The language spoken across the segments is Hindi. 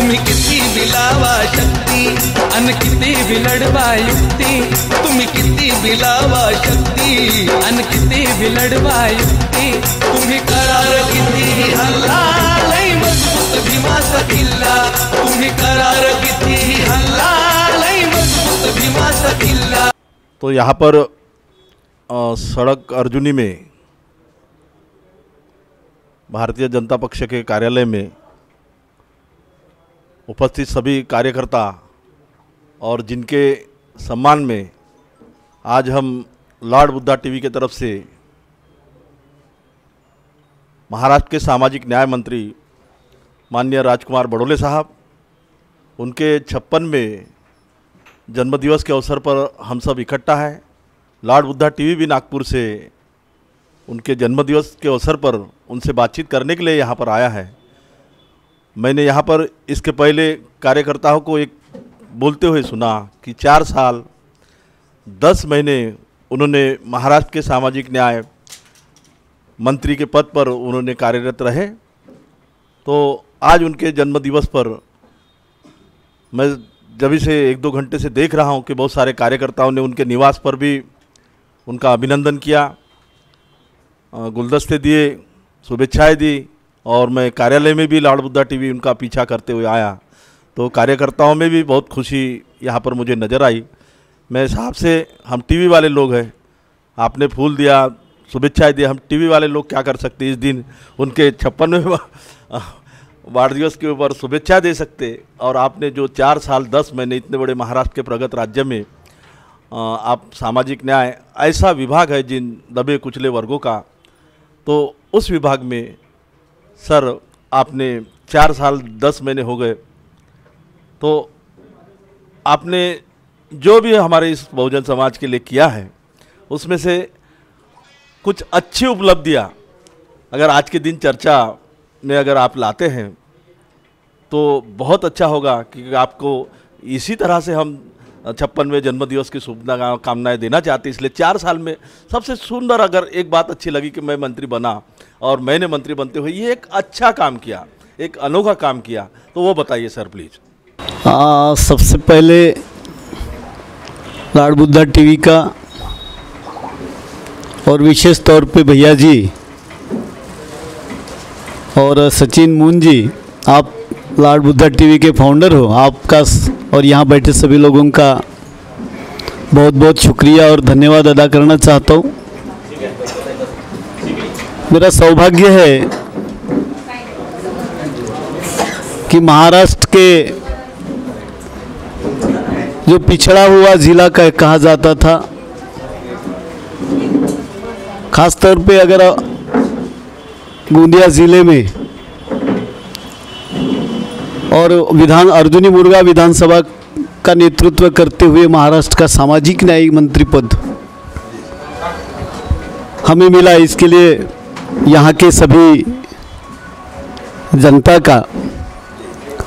तुम्ही किती बिलावा शक्ती अन किती बिलडवा युक्ती, तुम्ही किती बिलावा शक्ती अन किती बिलडवा युक्ती, तुम्ही करार किती हल्ला लई मजबूत भीमाचा किल्ला, तुम्ही करार किती हल्ला लई मजबूत भीमाचा किल्ला। तो यहाँ पर सड़क अर्जुनी में भारतीय जनता पक्ष के कार्यालय में उपस्थित सभी कार्यकर्ता और जिनके सम्मान में आज हम लॉर्ड बुद्धा टीवी के तरफ से महाराष्ट्र के सामाजिक न्याय मंत्री माननीय राजकुमार बडोले साहब, उनके 56वें जन्मदिवस के अवसर पर हम सब इकट्ठा है। लॉर्ड बुद्धा टीवी भी नागपुर से उनके जन्मदिवस के अवसर पर उनसे बातचीत करने के लिए यहाँ पर आया है। मैंने यहाँ पर इसके पहले कार्यकर्ताओं को एक बोलते हुए सुना कि 4 साल 10 महीने उन्होंने महाराष्ट्र के सामाजिक न्याय मंत्री के पद पर उन्होंने कार्यरत रहे। तो आज उनके जन्मदिवस पर मैं जब से 1-2 घंटे से देख रहा हूँ कि बहुत सारे कार्यकर्ताओं ने उनके निवास पर भी उनका अभिनंदन किया, गुलदस्ते दिए, शुभेच्छाएं दी, और मैं कार्यालय में भी लॉर्ड बुद्धा टीवी उनका पीछा करते हुए आया तो कार्यकर्ताओं में भी बहुत खुशी यहाँ पर मुझे नज़र आई। मैं साहब से, हम टीवी वाले लोग हैं, आपने फूल दिया, शुभेच्छाएं दी, हम टीवी वाले लोग क्या कर सकते, इस दिन उनके 56वें वार्ड दिवस के ऊपर शुभेच्छा दे सकते। और आपने जो 4 साल 10 महीने इतने बड़े महाराष्ट्र के प्रगत राज्य में आप सामाजिक न्याय ऐसा विभाग है जिन दबे कुचले वर्गों का, तो उस विभाग में सर आपने 4 साल 10 महीने हो गए, तो आपने जो भी हमारे इस बहुजन समाज के लिए किया है उसमें से कुछ अच्छी उपलब्धियां अगर आज के दिन चर्चा में अगर आप लाते हैं तो बहुत अच्छा होगा, क्योंकि आपको इसी तरह से हम 56वें जन्मदिवस की शुभकामनाएं देना चाहते। इसलिए 4 साल में सबसे सुंदर अगर एक बात अच्छी लगी कि मैं मंत्री बना और मैंने मंत्री बनते हुए ये एक अच्छा काम किया, एक अनोखा काम किया, तो वो बताइए सर प्लीज़। सबसे पहले लॉर्ड बुद्धा टीवी का और विशेष तौर पे भैया जी और सचिन मून जी, आप लॉर्ड बुद्धा टीवी के फाउंडर हो, आपका और यहाँ बैठे सभी लोगों का बहुत बहुत शुक्रिया और धन्यवाद अदा करना चाहता हूँ। मेरा सौभाग्य है कि महाराष्ट्र के जो पिछड़ा हुआ ज़िला का कहा जाता था, खास तौर पे अगर गोंदिया ज़िले में और अर्जुनी मुर्गा विधानसभा का नेतृत्व करते हुए महाराष्ट्र का सामाजिक न्याय मंत्री पद हमें मिला, इसके लिए यहाँ के सभी जनता का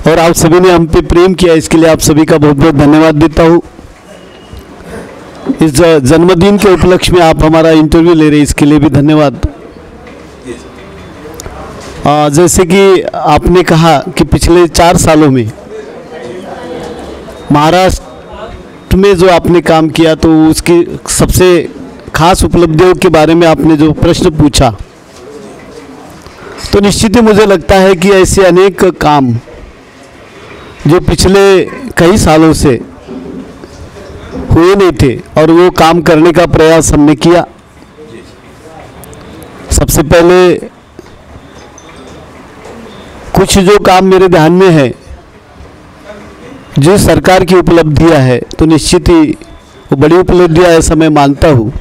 और आप सभी ने हम पे प्रेम किया, इसके लिए आप सभी का बहुत बहुत धन्यवाद देता हूँ। इस जन्मदिन के उपलक्ष्य में आप हमारा इंटरव्यू ले रहे हैं, इसके लिए भी धन्यवाद। जैसे कि आपने कहा कि पिछले 4 सालों में महाराष्ट्र में जो आपने काम किया, तो उसकी सबसे खास उपलब्धियों के बारे में आपने जो प्रश्न पूछा, तो निश्चित ही मुझे लगता है कि ऐसे अनेक काम जो पिछले कई सालों से हुए नहीं थे और वो काम करने का प्रयास हमने किया। सबसे पहले कुछ जो काम मेरे ध्यान में है, जो सरकार की उपलब्धियां है, तो निश्चित ही वो बड़ी उपलब्धियां ऐसा मैं मानता हूँ।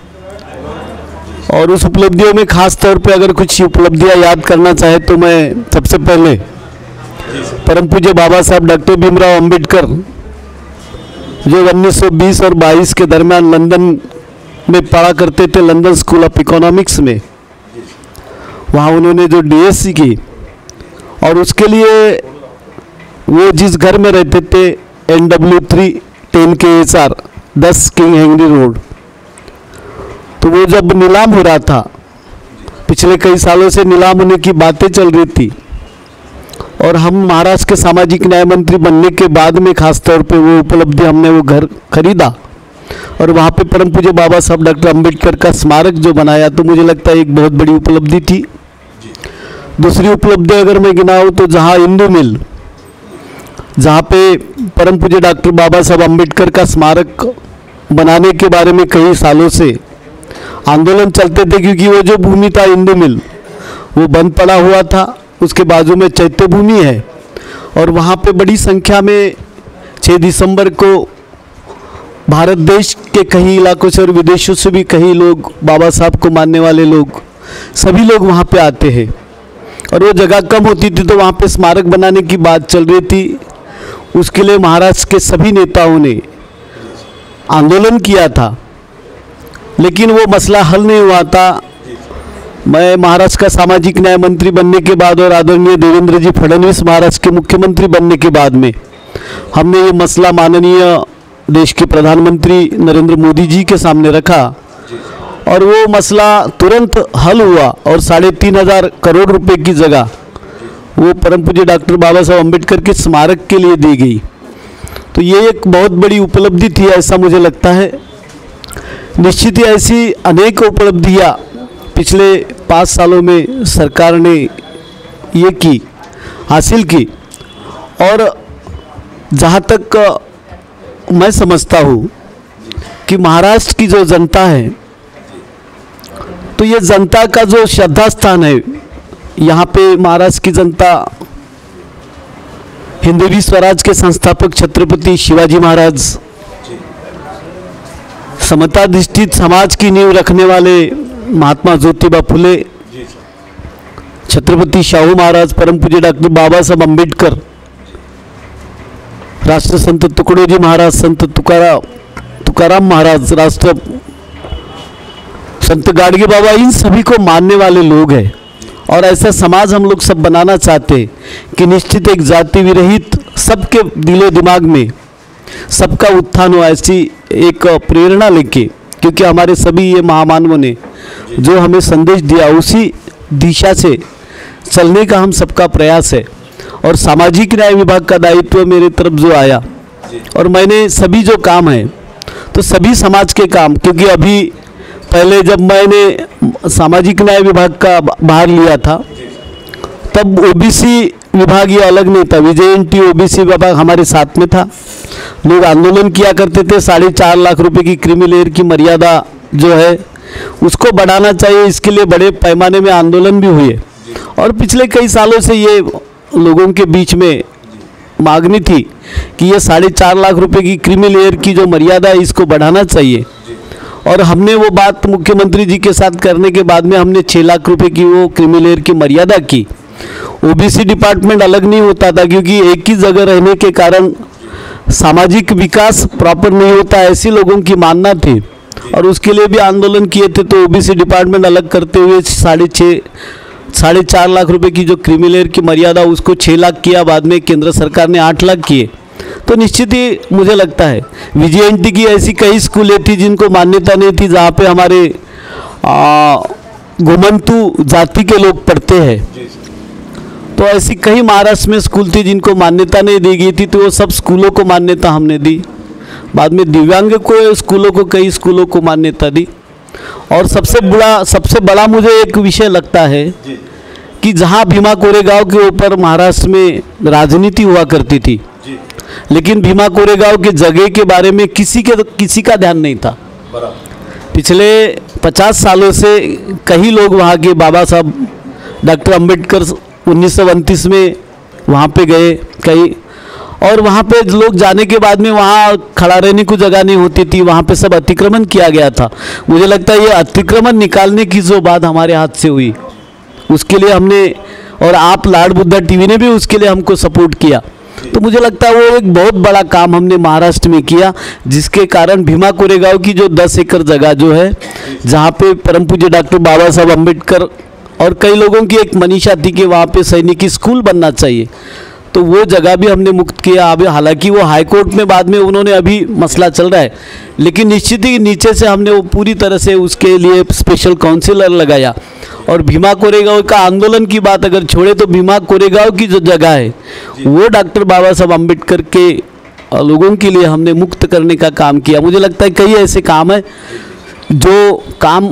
और उस उपलब्धियों में खास तौर पे अगर कुछ उपलब्धियां याद करना चाहे तो मैं सबसे पहले परम पूज्य बाबा साहब डॉक्टर भीमराव अंबेडकर, जो 1920 और 22 के दरमियान लंदन में पढ़ा करते थे, लंदन स्कूल ऑफ इकोनॉमिक्स में, वहाँ उन्होंने जो डीएससी की, और उसके लिए वो जिस घर में रहते थे NW3 10KSR 10 king Henry road, तो वो जब नीलाम हो रहा था, पिछले कई सालों से नीलाम होने की बातें चल रही थी, और हम महाराष्ट्र के सामाजिक न्याय मंत्री बनने के बाद में खास तौर पे वो उपलब्धि, हमने वो घर खरीदा और वहाँ पे परम पूज्य बाबा साहब डॉक्टर अंबेडकर का स्मारक जो बनाया, तो मुझे लगता है एक बहुत बड़ी उपलब्धि थी। दूसरी उपलब्धि अगर मैं गिनाऊँ तो जहाँ इंदू मिल, जहाँ पे परम पूज्य डॉक्टर बाबा साहब अंबेडकर का स्मारक बनाने के बारे में कई सालों से आंदोलन चलते थे, क्योंकि वो जो भूमि था इंदू मिल वो बंद पड़ा हुआ था। उसके बाजू में चैत्य भूमि है और वहाँ पे बड़ी संख्या में 6 दिसंबर को भारत देश के कई इलाकों से और विदेशों से भी कई लोग, बाबा साहब को मानने वाले लोग, सभी लोग वहाँ पे आते हैं। और वो जगह कम होती थी तो वहाँ पे स्मारक बनाने की बात चल रही थी। उसके लिए महाराष्ट्र के सभी नेताओं ने आंदोलन किया था, लेकिन वो मसला हल नहीं हुआ था। मैं महाराष्ट्र का सामाजिक न्याय मंत्री बनने के बाद और आदरणीय देवेंद्र जी फडणवीस महाराष्ट्र के मुख्यमंत्री बनने के बाद में हमने ये मसला माननीय देश के प्रधानमंत्री नरेंद्र मोदी जी के सामने रखा और वो मसला तुरंत हल हुआ और 3.5 करोड़ रुपए की जगह वो परम पूज्य डॉक्टर बाबा साहब अम्बेडकर के स्मारक के लिए दी गई। तो ये एक बहुत बड़ी उपलब्धि थी, ऐसा मुझे लगता है। निश्चित ही ऐसी अनेक उपलब्धियाँ पिछले 5 सालों में सरकार ने ये हासिल की। और जहाँ तक मैं समझता हूँ कि महाराष्ट्र की जो जनता है, तो ये जनता का जो श्रद्धा स्थान है, यहाँ पे महाराष्ट्र की जनता हिंदवी स्वराज के संस्थापक छत्रपति शिवाजी महाराज, समताधिष्ठित समाज की नींव रखने वाले महात्मा ज्योतिबा फुले, छत्रपति शाहू महाराज, परम पूज्य डॉक्टर बाबा साहब अम्बेडकर, राष्ट्र संत तुकडोजी महाराज, संत तुकाराम महाराज, राष्ट्र संत गाडगे बाबा, इन सभी को मानने वाले लोग हैं। और ऐसा समाज हम लोग सब बनाना चाहते हैं कि निश्चित एक जाति विरहित, सबके दिलो दिमाग में सबका उत्थान हो, ऐसी एक प्रेरणा लेके, क्योंकि हमारे सभी ये महामानवों ने जो हमें संदेश दिया उसी दिशा से चलने का हम सबका प्रयास है। और सामाजिक न्याय विभाग का दायित्व मेरे तरफ जो आया और मैंने सभी जो काम है तो सभी समाज के काम, क्योंकि अभी पहले जब मैंने सामाजिक न्याय विभाग का भार लिया था तब ओबीसी विभाग ये अलग नहीं था, विजेएनटी ओबीसी विभाग हमारे साथ में था। लोग आंदोलन किया करते थे 4.5 लाख रुपए की क्रीमी लेयर की मर्यादा जो है उसको बढ़ाना चाहिए, इसके लिए बड़े पैमाने में आंदोलन भी हुए। और पिछले कई सालों से ये लोगों के बीच में मांगनी थी कि ये 4.5 लाख रुपए की क्रीमी लेयर की जो मर्यादा है इसको बढ़ाना चाहिए। और हमने वो बात मुख्यमंत्री जी के साथ करने के बाद में हमने 6 लाख रुपए की वो क्रीमी लेयर की मर्यादा की। ओबीसी डिपार्टमेंट अलग नहीं होता था, क्योंकि एक ही जगह रहने के कारण सामाजिक विकास प्रॉपर नहीं होता, ऐसी लोगों की मानना थी। और उसके लिए भी आंदोलन किए थे। तो ओबीसी डिपार्टमेंट अलग करते हुए 4.5 लाख रुपए की जो क्रीमी लेयर की मर्यादा उसको 6 लाख किया, बाद में केंद्र सरकार ने 8 लाख किए। तो निश्चित ही मुझे लगता है विजेएनटी की ऐसी कई स्कूलें थी जिनको मान्यता नहीं थी, जहाँ पे हमारे घुमंतु जाति के लोग पढ़ते हैं। तो ऐसी कई महाराष्ट्र में स्कूल थी जिनको मान्यता नहीं दी गई थी, तो वो सब स्कूलों को मान्यता हमने दी। बाद में दिव्यांग को स्कूलों को, कई स्कूलों को मान्यता दी। और सबसे बड़ा मुझे एक विषय लगता है कि जहाँ भीमा कोरेगांव के ऊपर महाराष्ट्र में राजनीति हुआ करती थी, लेकिन भीमा कोरेगांव के जगह के बारे में किसी का ध्यान नहीं था। पिछले 50 सालों से कई लोग वहाँ के, बाबा साहब डॉक्टर अंबेडकर 1929 में वहाँ पे गए कई, और वहाँ पे लोग जाने के बाद में वहाँ खड़ा रहने को जगह नहीं होती थी, वहाँ पे सब अतिक्रमण किया गया था। मुझे लगता है ये अतिक्रमण निकालने की जो बात हमारे हाथ से हुई, उसके लिए हमने, और आप लाड बुद्धा टीवी ने भी उसके लिए हमको सपोर्ट किया। तो मुझे लगता है वो एक बहुत बड़ा काम हमने महाराष्ट्र में किया, जिसके कारण भीमा कोरेगांव की जो 10 एकड़ जगह जो है, जहाँ पे परम पूज्य डॉक्टर बाबा साहब अम्बेडकर और कई लोगों की एक मनीषा थी कि वहाँ पे सैनिक स्कूल बनना चाहिए। तो वो जगह भी हमने मुक्त किया। अभी हालांकि वो हाई कोर्ट में बाद में उन्होंने अभी मसला चल रहा है, लेकिन निश्चित ही नीचे से हमने वो पूरी तरह से उसके लिए स्पेशल काउंसिलर लगाया। और भीमा कोरेगांव का आंदोलन की बात अगर छोड़े तो भीमा कोरेगांव की जो जगह है वो डॉक्टर बाबा साहब अम्बेडकर के लोगों के लिए हमने मुक्त करने का काम किया। मुझे लगता है कई ऐसे काम है जो काम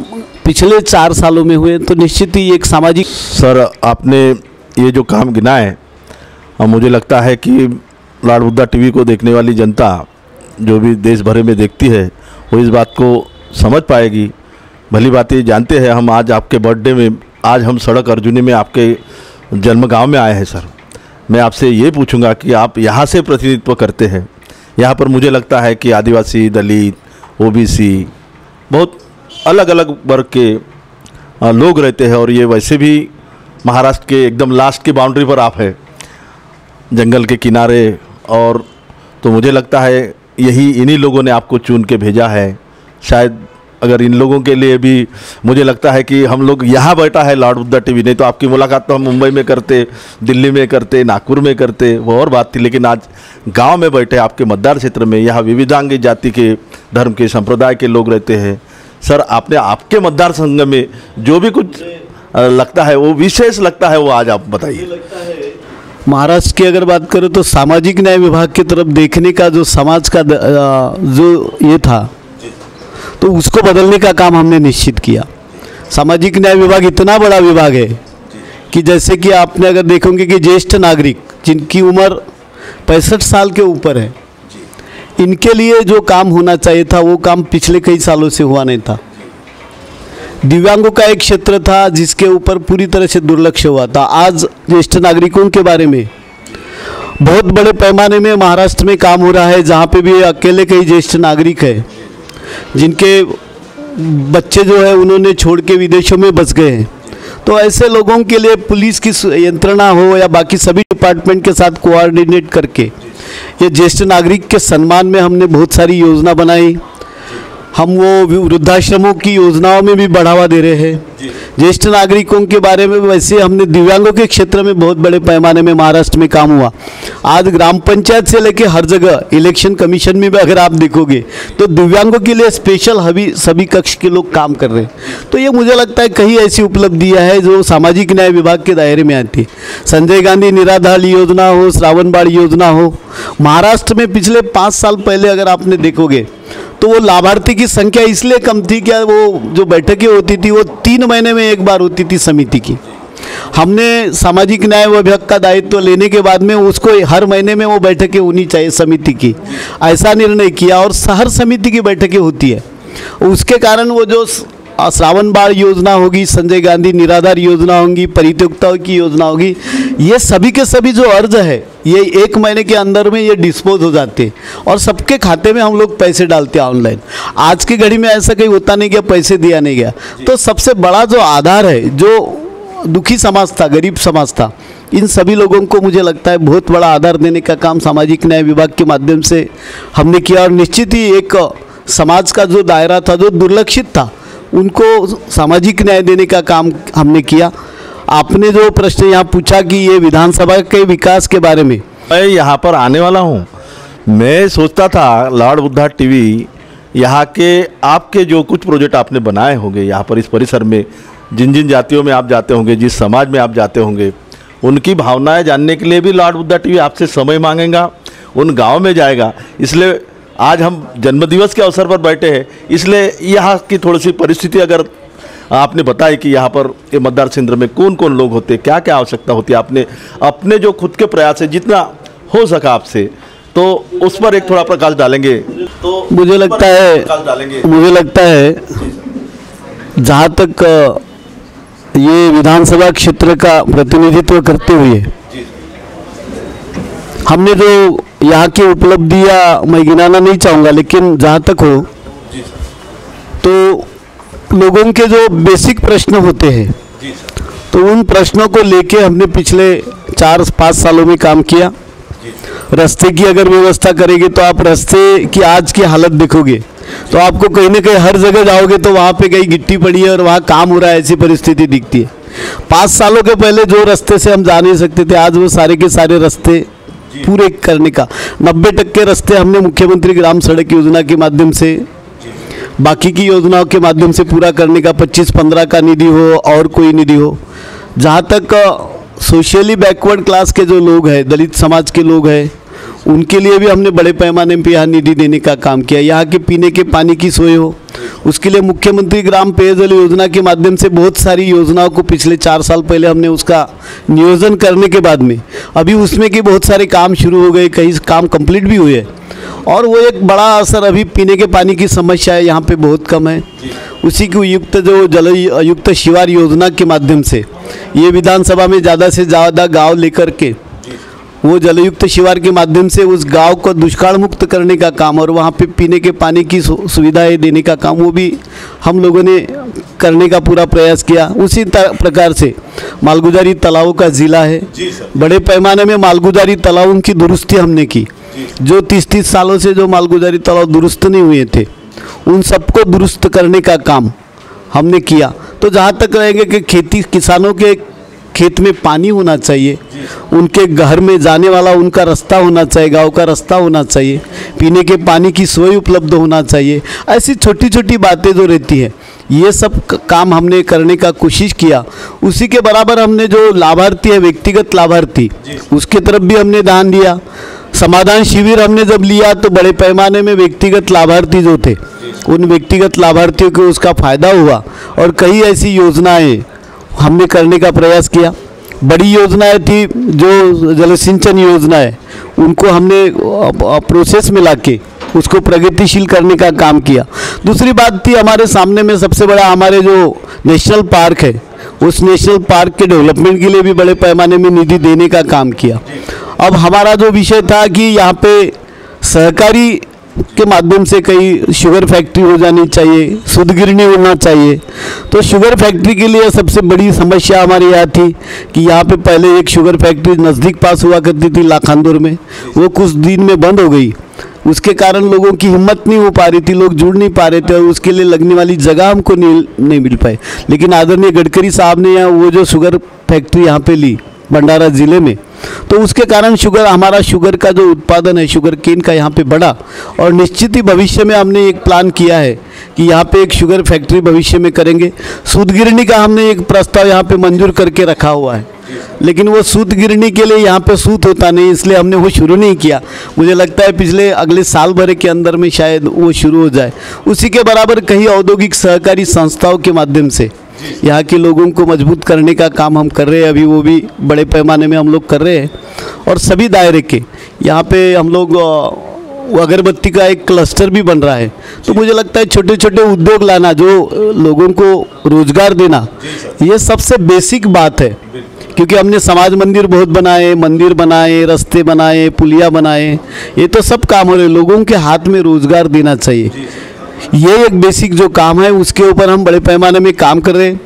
पिछले 4 सालों में हुए, तो निश्चित ही एक सामाजिक। सर, आपने ये जो काम गिना है, मुझे लगता है कि लॉर्ड बुद्धा टीवी को देखने वाली जनता जो भी देश भर में देखती है वो इस बात को समझ पाएगी। भली बात ये जानते हैं, हम आज आपके बर्थडे में, आज हम सड़क अर्जुनी में आपके जन्म गांव में आए हैं। सर, मैं आपसे ये पूछूंगा कि आप यहाँ से प्रतिनिधित्व करते हैं, यहाँ पर मुझे लगता है कि आदिवासी, दलित, ओबीसी, बहुत अलग अलग वर्ग के लोग रहते हैं, और ये वैसे भी महाराष्ट्र के एकदम लास्ट की बाउंड्री पर आप है, जंगल के किनारे। और तो मुझे लगता है यही इन्हीं लोगों ने आपको चुन के भेजा है। शायद अगर इन लोगों के लिए भी, मुझे लगता है कि हम लोग यहाँ बैठा है लॉर्ड बुद्धा टीवी, नहीं तो आपकी मुलाकात तो हम मुंबई में करते, दिल्ली में करते, नागपुर में करते, वो और बात थी। लेकिन आज गांव में बैठे आपके मतदार क्षेत्र में, यहाँ विविधांगी जाति के, धर्म के, संप्रदाय के लोग रहते हैं। सर, आपने आपके मतदार संघ में जो भी कुछ लगता है, वो विशेष लगता है, वो आज आप बताइए। महाराष्ट्र की अगर बात करें तो सामाजिक न्याय विभाग की तरफ देखने का जो समाज का जो ये था, तो उसको बदलने का काम हमने निश्चित किया। सामाजिक न्याय विभाग इतना बड़ा विभाग है कि जैसे कि आपने अगर देखोगे कि ज्येष्ठ नागरिक जिनकी उम्र 65 साल के ऊपर है, इनके लिए जो काम होना चाहिए था वो काम पिछले कई सालों से हुआ नहीं था। दिव्यांगों का एक क्षेत्र था जिसके ऊपर पूरी तरह से दुर्लक्ष्य हुआ था। आज ज्येष्ठ नागरिकों के बारे में बहुत बड़े पैमाने में महाराष्ट्र में काम हो रहा है, जहाँ पे भी अकेले कई ज्येष्ठ नागरिक है जिनके बच्चे जो है उन्होंने छोड़ के विदेशों में बस गए हैं। तो ऐसे लोगों के लिए पुलिस की यंत्रणा हो या बाकी सभी डिपार्टमेंट के साथ कोऑर्डिनेट करके ये ज्येष्ठ नागरिक के सम्मान में हमने बहुत सारी योजना बनाई। हम वो वृद्धाश्रमों की योजनाओं में भी बढ़ावा दे रहे हैं। ज्येष्ठ नागरिकों के बारे में वैसे हमने दिव्यांगों के क्षेत्र में बहुत बड़े पैमाने में महाराष्ट्र में काम हुआ। आज ग्राम पंचायत से लेकर हर जगह इलेक्शन कमीशन में भी अगर आप देखोगे तो दिव्यांगों के लिए स्पेशल सभी कक्ष के लोग काम कर रहे हैं। तो ये मुझे लगता है कई ऐसी उपलब्धियाँ हैं जो सामाजिक न्याय विभाग के दायरे में आती है। संजय गांधी निराधार योजना हो, श्रावण बाढ़ योजना हो, महाराष्ट्र में पिछले 5 साल पहले अगर आपने देखोगे तो वो लाभार्थी की संख्या इसलिए कम थी कि वो जो बैठकें होती थी वो 3 महीने में एक बार होती थी समिति की। हमने सामाजिक न्याय विभाग का दायित्व लेने के बाद में उसको हर महीने में वो बैठकें होनी चाहिए समिति की, ऐसा निर्णय किया और हर समिति की बैठकें होती है। उसके कारण वो जो श्रावण बाढ़ योजना होगी, संजय गांधी निराधार योजना होगी, परित्यक्ताओं की योजना होगी, ये सभी के सभी जो अर्ज है ये 1 महीने के अंदर में ये डिस्पोज हो जाते हैं और सबके खाते में हम लोग पैसे डालते हैं ऑनलाइन। आज की घड़ी में ऐसा कहीं होता नहीं गया पैसे दिया नहीं गया। तो सबसे बड़ा जो आधार है, जो दुखी समाज था, गरीब समाज था, इन सभी लोगों को मुझे लगता है बहुत बड़ा आधार देने का काम सामाजिक न्याय विभाग के माध्यम से हमने किया। और निश्चित ही एक समाज का जो दायरा था जो दुर्लक्षित था उनको सामाजिक न्याय देने का काम हमने किया। आपने जो प्रश्न यहाँ पूछा कि ये विधानसभा के विकास के बारे में, मैं यहाँ पर आने वाला हूँ। मैं सोचता था लॉर्ड बुद्धा टीवी यहाँ के आपके जो कुछ प्रोजेक्ट आपने बनाए होंगे यहाँ पर इस परिसर में, जिन जिन जातियों में आप जाते होंगे, जिस समाज में आप जाते होंगे, उनकी भावनाएं जानने के लिए भी लॉर्ड बुद्धा टीवी आपसे समय मांगेगा, उन गाँव में जाएगा। इसलिए आज हम जन्मदिवस के अवसर पर बैठे हैं, इसलिए यहाँ की थोड़ी सी परिस्थिति अगर आपने बताई कि यहाँ पर ये मतदार केंद्र में कौन कौन लोग होते, क्या क्या आवश्यकता होती है, आपने अपने जो खुद के प्रयास है जितना हो सका आपसे, तो उस पर एक थोड़ा प्रकाश डालेंगे। तो मुझे लगता है जहाँ तक ये विधानसभा क्षेत्र का प्रतिनिधित्व करते हुए हमने जो यहाँ की उपलब्धियाँ मैं गिनाना नहीं चाहूँगा, लेकिन जहाँ तक हो तो लोगों के जो बेसिक प्रश्न होते हैं तो उन प्रश्नों को लेके हमने पिछले 4-5 सालों में काम किया। रास्ते की अगर व्यवस्था करेंगे तो आप रास्ते की आज की हालत देखोगे तो आपको कहीं ना कहीं हर जगह जाओगे तो वहाँ पे कहीं गिट्टी पड़ी है और वहाँ काम हो रहा है, ऐसी परिस्थिति दिखती है। 5 सालों के पहले जो रास्ते से हम जा नहीं सकते थे, आज वो सारे के सारे रास्ते पूरे करने का। 90% रास्ते हमने मुख्यमंत्री ग्राम सड़क योजना के माध्यम से, बाकी की योजनाओं के माध्यम से पूरा करने का, 25-15 का निधि हो और कोई निधि हो। जहाँ तक सोशली बैकवर्ड क्लास के जो लोग हैं, दलित समाज के लोग हैं, उनके लिए भी हमने बड़े पैमाने पर यहाँ निधि देने का काम किया। यहाँ के पीने के पानी की सोई हो, उसके लिए मुख्यमंत्री ग्राम पेयजल योजना के माध्यम से बहुत सारी योजनाओं को पिछले 4 साल पहले हमने उसका नियोजन करने के बाद में अभी उसमें के बहुत सारे काम शुरू हो गए, कई काम कंप्लीट भी हुए और वो एक बड़ा असर अभी पीने के पानी की समस्या है यहाँ पे बहुत कम है। उसी की युक्त जो जल युक्त शिवार योजना के माध्यम से ये विधानसभा में ज़्यादा से ज़्यादा गाँव लेकर के वो जलयुक्त शिवार के माध्यम से उस गांव को दुष्काल मुक्त करने का काम और वहाँ पे पीने के पानी की सुविधाएं देने का काम वो भी हम लोगों ने करने का पूरा प्रयास किया। उसी प्रकार से मालगुजारी तालाबों का ज़िला है, बड़े पैमाने में मालगुजारी तालाबों की दुरुस्ती हमने की। जो 30-30 सालों से जो मालगुजारी तालाब दुरुस्त नहीं हुए थे उन सबको दुरुस्त करने का काम हमने किया। तो जहाँ तक रहेंगे कि खेती किसानों के खेत में पानी होना चाहिए, उनके घर में जाने वाला उनका रास्ता होना चाहिए, गांव का रास्ता होना चाहिए, पीने के पानी की सोई उपलब्ध होना चाहिए। ऐसी छोटी छोटी बातें जो रहती है ये सब काम हमने करने का कोशिश किया। उसी के बराबर हमने जो लाभार्थी है, व्यक्तिगत लाभार्थी, उसके तरफ भी हमने ध्यान दिया। समाधान शिविर हमने जब लिया तो बड़े पैमाने में व्यक्तिगत लाभार्थी जो थे उन व्यक्तिगत लाभार्थियों को उसका फ़ायदा हुआ और कई ऐसी योजनाएं हमने करने का प्रयास किया। बड़ी योजनाएं थी जो जल सिंचन योजना है उनको हमने प्रोसेस में लाके उसको प्रगतिशील करने का काम किया। दूसरी बात थी हमारे सामने में सबसे बड़ा हमारे जो नेशनल पार्क है उस नेशनल पार्क के डेवलपमेंट के लिए भी बड़े पैमाने में निधि देने का काम किया। अब हमारा जो विषय था कि यहाँ पे सहकारी के माध्यम से कई शुगर फैक्ट्री हो जानी चाहिए, शुद्ध गिरनी होना चाहिए। तो शुगर फैक्ट्री के लिए सबसे बड़ी समस्या हमारे यहाँ थी कि यहाँ पे पहले एक शुगर फैक्ट्री नज़दीक पास हुआ करती थी लाखांदुर में, वो कुछ दिन में बंद हो गई। उसके कारण लोगों की हिम्मत नहीं हो पा रही थी, लोग जुड़ नहीं पा रहे थे और उसके लिए लगने वाली जगह हमको नहीं मिल पाई। लेकिन आदरणीय गडकरी साहब ने यहाँ वो जो शुगर फैक्ट्री यहाँ पे ली भंडारा ज़िले में, तो उसके कारण हमारा शुगर का जो उत्पादन है शुगर केन का यहाँ पे बढ़ा और निश्चित ही भविष्य में हमने एक प्लान किया है कि यहाँ पे एक शुगर फैक्ट्री भविष्य में करेंगे। सूत गिरनी का हमने एक प्रस्ताव यहाँ पे मंजूर करके रखा हुआ है, लेकिन वो सूत गिरनी के लिए यहाँ पे सूत होता नहीं, इसलिए हमने वो शुरू नहीं किया। मुझे लगता है अगले साल भर के अंदर में शायद वो शुरू हो जाए। उसी के बराबर कई औद्योगिक सहकारी संस्थाओं के माध्यम से यहाँ के लोगों को मजबूत करने का काम हम कर रहे हैं। अभी वो भी बड़े पैमाने में हम लोग कर रहे हैं और सभी दायरे के यहाँ पे हम लोग अगरबत्ती का एक क्लस्टर भी बन रहा है। तो मुझे लगता है छोटे छोटे उद्योग लाना, जो लोगों को रोजगार देना, ये सबसे बेसिक बात है। क्योंकि हमने समाज मंदिर बहुत बनाए, मंदिर बनाए, रास्ते बनाए, पुलिया बनाए, ये तो सब काम हो रहे। लोगों के हाथ में रोजगार देना चाहिए, ये एक बेसिक जो काम है उसके ऊपर हम बड़े पैमाने में काम कर रहे हैं।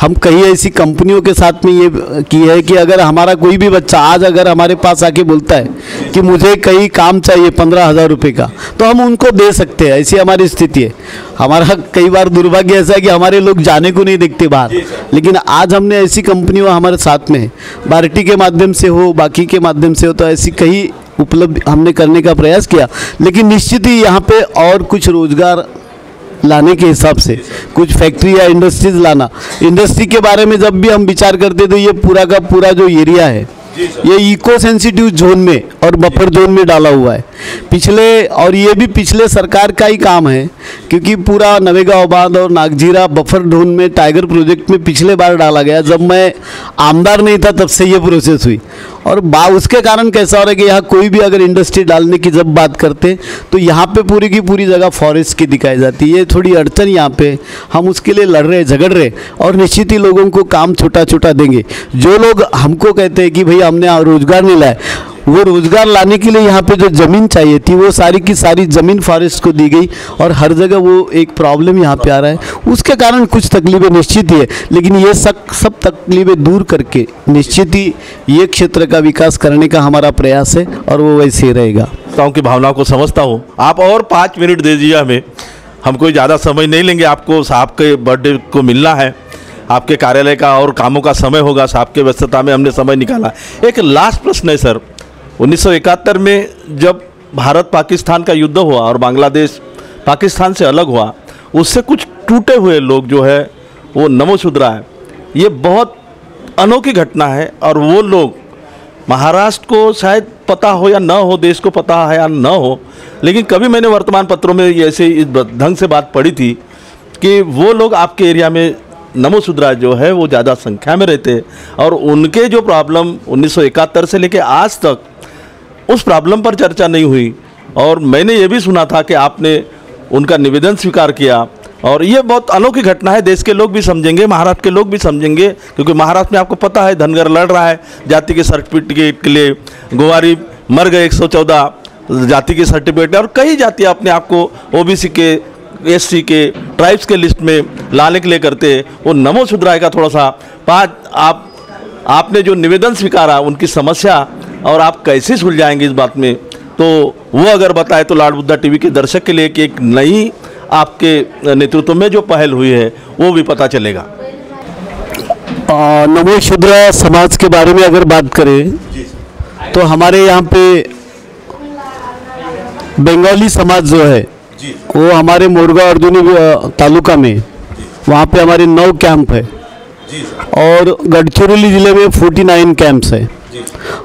हम कई ऐसी कंपनियों के साथ में ये की है कि अगर हमारा कोई भी बच्चा आज अगर हमारे पास आके बोलता है कि मुझे कई काम चाहिए 15,000 रुपये का, तो हम उनको दे सकते हैं। ऐसी हमारी स्थिति है। हमारा कई बार दुर्भाग्य ऐसा है कि हमारे लोग जाने को नहीं देखते बाहर, लेकिन आज हमने ऐसी कंपनियों हमारे साथ में है, बार्टी के माध्यम से हो, बाकी के माध्यम से हो, तो ऐसी कई उपलब्ध हमने करने का प्रयास किया। लेकिन निश्चित ही यहाँ पे और कुछ रोजगार लाने के हिसाब से कुछ फैक्ट्री या इंडस्ट्रीज लाना। इंडस्ट्री के बारे में जब भी हम विचार करते तो ये पूरा का पूरा जो एरिया है ये इको सेंसिटिव जोन में और बफर जोन में डाला हुआ है पिछले, और ये भी पिछले सरकार का ही काम है, क्योंकि पूरा नवेगांव बांध और नागजीरा बफर जोन में टाइगर प्रोजेक्ट में पिछले बार डाला गया। जब मैं आमदार नहीं था तब से ये प्रोसेस हुई और उसके कारण कैसा हो रहा है कि यहाँ कोई भी अगर इंडस्ट्री डालने की जब बात करते तो यहाँ पे पूरी की पूरी जगह फॉरेस्ट की दिखाई जाती है। ये थोड़ी अड़चन यहाँ पे, हम उसके लिए लड़ रहे, झगड़ रहे और निश्चित ही लोगों को काम छोटा छोटा देंगे। जो लोग हमको कहते हैं कि भाई हमने रोजगार नहीं लाया, वो रोजगार लाने के लिए यहाँ पे जो ज़मीन चाहिए थी वो सारी की सारी ज़मीन फॉरेस्ट को दी गई और हर जगह वो एक प्रॉब्लम यहाँ पे आ रहा है। उसके कारण कुछ तकलीफें निश्चित ही है, लेकिन ये सब तकलीफें दूर करके निश्चित ही ये क्षेत्र का विकास करने का हमारा प्रयास है और वो वैसे ही रहेगा। गाँव की भावनाओं को समझता हूँ। आप और 5 मिनट दे दीजिए हमें, हम कोई ज़्यादा समय नहीं लेंगे। आपको साहब के बर्थडे को मिलना है, आपके कार्यालय का और कामों का समय होगा, साहब के व्यस्तता में हमने समय निकाला। एक लास्ट प्रश्न है सर, 1971 में जब भारत पाकिस्तान का युद्ध हुआ और बांग्लादेश पाकिस्तान से अलग हुआ, उससे कुछ टूटे हुए लोग जो है वो नमोशूद्रा है। ये बहुत अनोखी घटना है और वो लोग महाराष्ट्र को शायद पता हो या ना हो, देश को पता है या ना हो, लेकिन कभी मैंने वर्तमान पत्रों में ऐसे इस ढंग से बात पढ़ी थी कि वो लोग आपके एरिया में नमोशूद्रा जो है वो ज़्यादा संख्या में रहते हैं और उनके जो प्रॉब्लम 1971 से लेकर आज तक उस प्रॉब्लम पर चर्चा नहीं हुई। और मैंने ये भी सुना था कि आपने उनका निवेदन स्वीकार किया और ये बहुत अनोखी घटना है। देश के लोग भी समझेंगे, महाराष्ट्र के लोग भी समझेंगे, क्योंकि महाराष्ट्र में आपको पता है धनगर लड़ रहा है जाति के सर्टिफिकेट के लिए। गोवारी मर गए 114 जाति के सर्टिफिकेट, और कई जातियाँ अपने आप को ओबीसी के, एससी के, ट्राइब्स के लिस्ट में लाने के लिए करते हैं। वो नमोशूद्रा का थोड़ा सा आपने जो निवेदन स्वीकारा उनकी समस्या और आप कैसे सुलझाएंगे इस बात में, तो वो अगर बताए तो लाल बुद्धा टीवी के दर्शक के लिए कि एक नई आपके नेतृत्व में जो पहल हुई है वो भी पता चलेगा। नमोशूद्रा समाज के बारे में अगर बात करें तो हमारे यहाँ पे बंगाली समाज जो है वो हमारे मोरगा अर्जुनी तालुका में, वहाँ पे हमारे 9 कैंप है और गढ़चिरौली ज़िले में 49 कैंप्स है।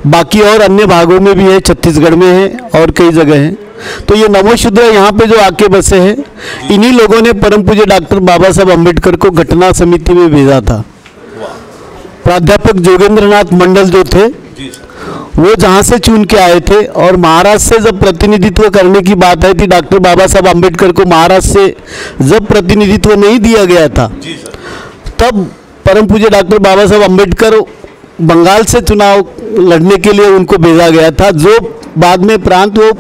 बाकी और अन्य भागों में भी है, छत्तीसगढ़ में है और कई जगह है। तो ये नमोशूद्रा यहाँ पे जो आके बसे हैं, इन्हीं लोगों ने परम पूज्य डॉक्टर बाबा साहब अम्बेडकर को घटना समिति में भेजा था। प्राध्यापक जोगेंद्रनाथ मंडल जो थे वो जहाँ से चुन के आए थे और महाराष्ट्र से जब प्रतिनिधित्व करने की बात आई थी, डॉक्टर बाबा साहब अम्बेडकर को महाराष्ट्र से जब प्रतिनिधित्व नहीं दिया गया था, तब परम पूज्य डॉक्टर बाबा साहब अम्बेडकर बंगाल से चुनाव लड़ने के लिए उनको भेजा गया था, जो बाद में प्रांत वो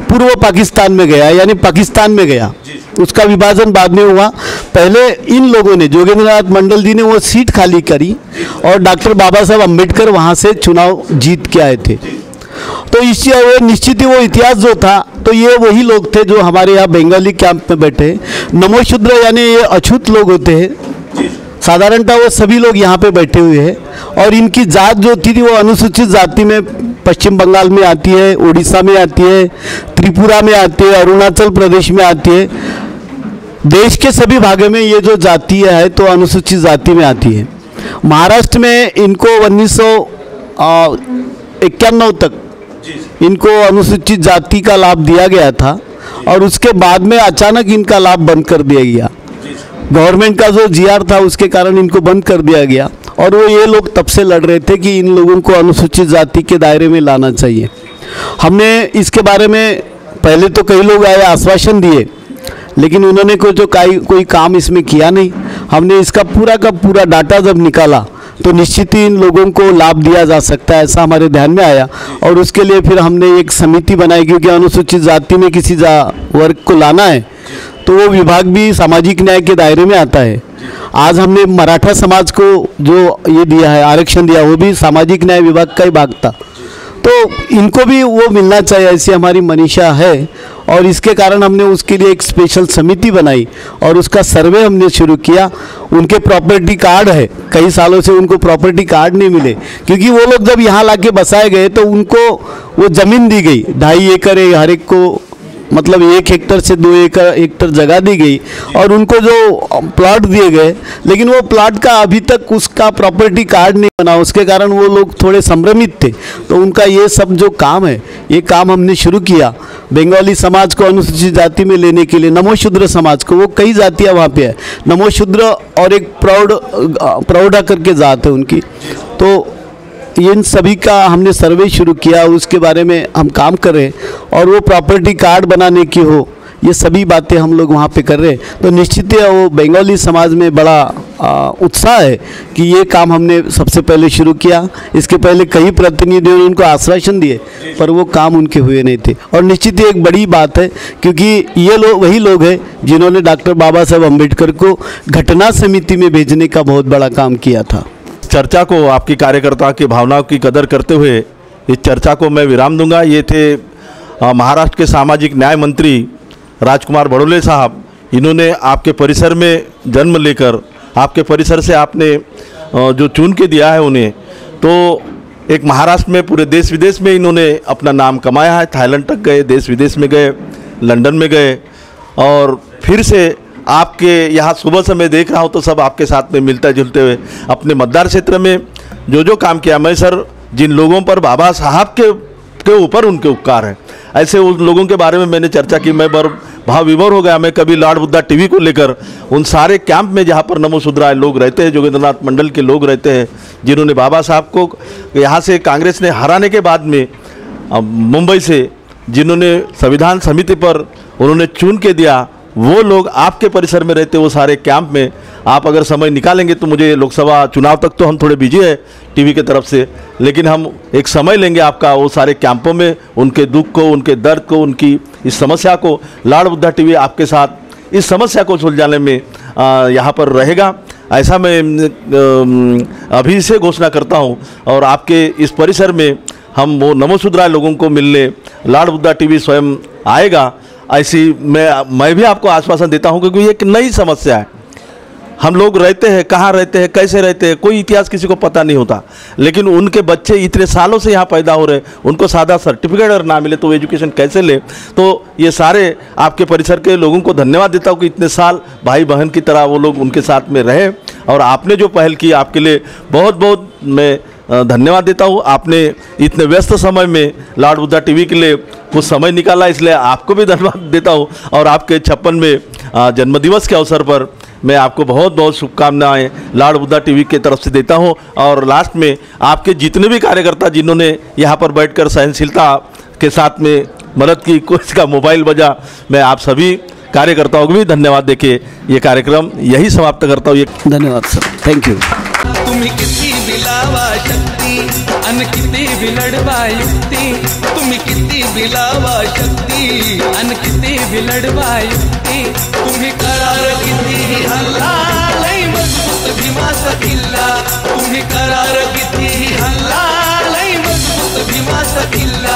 पूर्व पाकिस्तान में गया, यानी पाकिस्तान में गया। उसका विभाजन बाद में हुआ। पहले इन लोगों ने, जोगेंद्रनाथ मंडल जी ने वो सीट खाली करी और डॉक्टर बाबा साहब अम्बेडकर वहाँ से चुनाव जीत के आए थे। तो इस निश्चित ही वो इतिहास जो था, तो ये वही लोग थे जो हमारे यहाँ बंगाली कैंप में बैठे। नमोशूद्र यानी ये अछूत लोग होते हैं, साधारणतः वो सभी लोग यहाँ पे बैठे हुए हैं और इनकी जात जो थी वो अनुसूचित जाति में पश्चिम बंगाल में आती है, उड़ीसा में आती है, त्रिपुरा में आती है, अरुणाचल प्रदेश में आती है। देश के सभी भागों में ये जो जाति है तो अनुसूचित जाति में आती है। महाराष्ट्र में इनको 1991 तक इनको अनुसूचित जाति का लाभ दिया गया था और उसके बाद में अचानक इनका लाभ बंद कर दिया गया। गवर्नमेंट का जो जीआर था उसके कारण इनको बंद कर दिया गया और वो ये लोग तब से लड़ रहे थे कि इन लोगों को अनुसूचित जाति के दायरे में लाना चाहिए। हमने इसके बारे में पहले तो कई लोग आए, आश्वासन दिए, लेकिन उन्होंने कोई काम इसमें किया नहीं। हमने इसका पूरा का पूरा डाटा जब निकाला तो निश्चित ही इन लोगों को लाभ दिया जा सकता है, ऐसा हमारे ध्यान में आया और उसके लिए फिर हमने एक समिति बनाई, क्योंकि अनुसूचित जाति में किसी वर्ग को लाना है तो वो विभाग भी सामाजिक न्याय के दायरे में आता है। आज हमने मराठा समाज को जो ये दिया है, आरक्षण दिया, वो भी सामाजिक न्याय विभाग का ही भाग था, तो इनको भी वो मिलना चाहिए, ऐसी हमारी मनीषा है। और इसके कारण हमने उसके लिए एक स्पेशल समिति बनाई और उसका सर्वे हमने शुरू किया। उनके प्रॉपर्टी कार्ड है, कई सालों से उनको प्रॉपर्टी कार्ड नहीं मिले, क्योंकि वो लोग जब यहाँ लाके बसाए गए तो उनको वो ज़मीन दी गई, 2.5 एकड़ हर एक को, मतलब 1 हेक्टर से 2 हेक्टर जगह दी गई और उनको जो प्लॉट दिए गए, लेकिन वो प्लॉट का अभी तक उसका प्रॉपर्टी कार्ड नहीं बना। उसके कारण वो लोग थोड़े संभ्रमित थे। तो उनका ये सब जो काम है, ये काम हमने शुरू किया बंगाली समाज को अनुसूचित जाति में लेने के लिए। नमोशूद्र समाज को, वो कई जातियाँ वहाँ पे है, नमोशूद्र और एक प्रौढ़ा करके जात है उनकी, तो इन सभी का हमने सर्वे शुरू किया, उसके बारे में हम काम कर रहे हैं और वो प्रॉपर्टी कार्ड बनाने की हो, ये सभी बातें हम लोग वहाँ पे कर रहे हैं। तो निश्चित ही वो बंगाली समाज में बड़ा उत्साह है कि ये काम हमने सबसे पहले शुरू किया। इसके पहले कई प्रतिनिधियों ने उनको आश्वासन दिए पर वो काम उनके हुए नहीं थे। और निश्चित ही एक बड़ी बात है, क्योंकि ये लोग वही लोग हैं जिन्होंने डॉक्टर बाबा साहब अम्बेडकर को घटना समिति में भेजने का बहुत बड़ा काम किया था। चर्चा को, आपकी कार्यकर्ता की भावनाओं की कदर करते हुए इस चर्चा को मैं विराम दूंगा। ये थे महाराष्ट्र के सामाजिक न्याय मंत्री राजकुमार बड़ोले साहब। इन्होंने आपके परिसर में जन्म लेकर, आपके परिसर से आपने जो चुन के दिया है उन्हें, तो एक महाराष्ट्र में पूरे देश विदेश में इन्होंने अपना नाम कमाया है। थाईलैंड तक गए, देश विदेश में गए, लंदन में गए, और फिर से आपके यहाँ सुबह से मैं देख रहा हूँ तो सब आपके साथ में मिलते जुलते हुए अपने मतदार क्षेत्र में जो काम किया। मैं सर जिन लोगों पर बाबा साहब के ऊपर उनके उपकार हैं, ऐसे उन लोगों के बारे में मैंने चर्चा की। मैं भाव विभोर हो गया। मैं कभी लॉर्ड बुद्धा टीवी को लेकर उन सारे कैंप में जहाँ पर नमो सुधराय लोग रहते हैं, जोगिंद्रनाथ मंडल के लोग रहते हैं, जिन्होंने बाबा साहब को यहाँ से कांग्रेस ने हराने के बाद में मुंबई से जिन्होंने संविधान समिति पर उन्होंने चुन के दिया, वो लोग आपके परिसर में रहते, वो सारे कैंप में आप अगर समय निकालेंगे तो मुझे लोकसभा चुनाव तक तो हम थोड़े बिजी है टीवी के तरफ से, लेकिन हम एक समय लेंगे आपका वो सारे कैंपों में उनके दुख को, उनके दर्द को, उनकी इस समस्या को, लॉर्ड बुद्धा टीवी आपके साथ इस समस्या को सुलझाने में यहाँ पर रहेगा, ऐसा मैं अभी से घोषणा करता हूँ। और आपके इस परिसर में हम वो नमो सुधराय लोगों को मिलने लॉर्ड बुद्धा टीवी स्वयं आएगा, ऐसी मैं भी आपको आश्वासन देता हूं, क्योंकि ये एक नई समस्या है। हम लोग रहते हैं, कहाँ रहते हैं, कैसे रहते हैं, कोई इतिहास किसी को पता नहीं होता, लेकिन उनके बच्चे इतने सालों से यहाँ पैदा हो रहे, उनको सादा सर्टिफिकेट अगर ना मिले तो वो एजुकेशन कैसे ले। तो ये सारे आपके परिसर के लोगों को धन्यवाद देता हूँ कि इतने साल भाई बहन की तरह वो लोग उनके साथ में रहे, और आपने जो पहल की आपके लिए बहुत बहुत मैं धन्यवाद देता हूँ। आपने इतने व्यस्त समय में लॉर्ड बुद्धा टीवी के लिए कुछ समय निकाला, इसलिए आपको भी धन्यवाद देता हूँ। और आपके 56वें जन्मदिवस के अवसर पर मैं आपको बहुत बहुत शुभकामनाएं लॉर्ड बुद्धा टीवी के तरफ से देता हूँ। और लास्ट में आपके जितने भी कार्यकर्ता जिन्होंने यहाँ पर बैठकर सहनशीलता के साथ में मदद की, कोई का मोबाइल बजा, मैं आप सभी कार्यकर्ताओं को भी धन्यवाद देके ये कार्यक्रम यही समाप्त करता हूँ। धन्यवाद सर, थैंक यू। तुम्ही किती बिलावा शक्ती अन किती बिलडवा युक्ती, तुम्ही किती बिलावा शक्ती अन किती बिलडवा युक्ती, तुम्ही करार किती हल्ला लई मजबूत भीमाचा किल्ला, तुम्ही करार किती हल्ला लई मजबूत भीमाचा किल्ला।